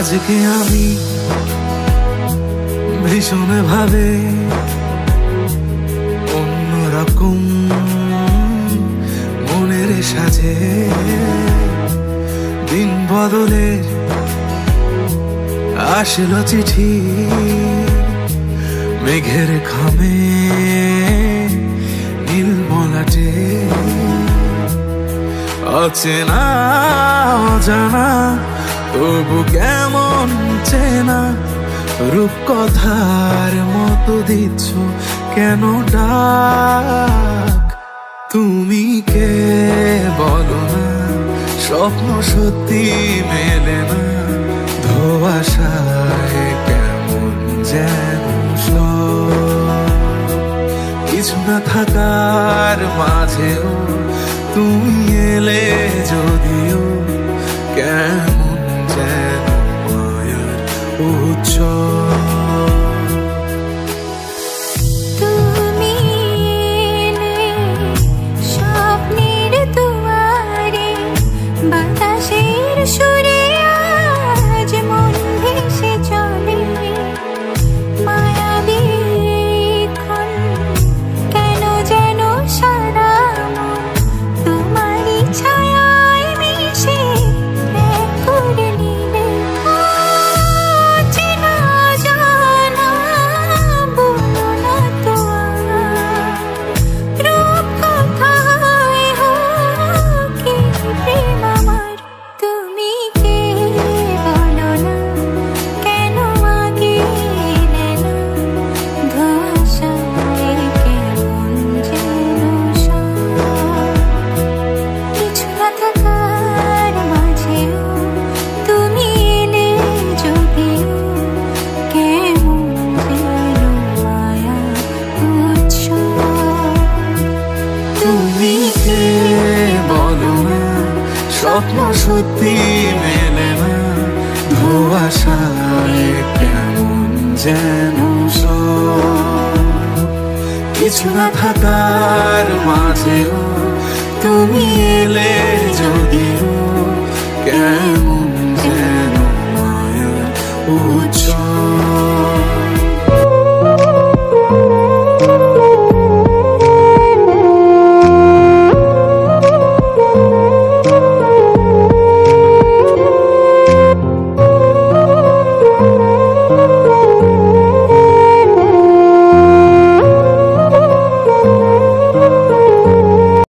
আজকে আমি ভীষণ ভাবে অন্যরকম মনের সাজে দিন বদলের আসলো চিঠি মেঘের খামে নীল মলাটে অচেনা অজানা তবু কেমন চেনা রূপকথার মতো দিচ্ছ কেন ডাক তুমি কে বলো না স্বপ্ন সত্যি মেলে না ধোঁয়াশায় কেমন যেন কিছু না থাকার মাঝেও তুমি এলে যদিও কেমন যেন মায়ার উৎসব স্বপ্নের দুয়ারে বাতাসের সুরে আজ মন ভেসে চলে মায়াবী ক্ষণ কেন যেন সারা তোমারই ছায়ায় মিশে এক করে নিলে চেনা জানা বলো না তো রূপকথায় হোক কি প্রেম আমার তুমি কে বলো না কেন আগে এলে না ধোঁয়াশায় কেমন যেন কিছু না থাকার মাঝেও তুমি এলে যদিও কেমন যেন মায়া উৎসব তুমি কে বলো না স্বপ্ন সত্যি মেলে না ধোঁয়াশায় কেমন যেন কিছু না থাকার মাঝেও তুমি এলে যদিও কেমন যেন মায়া উৎসব।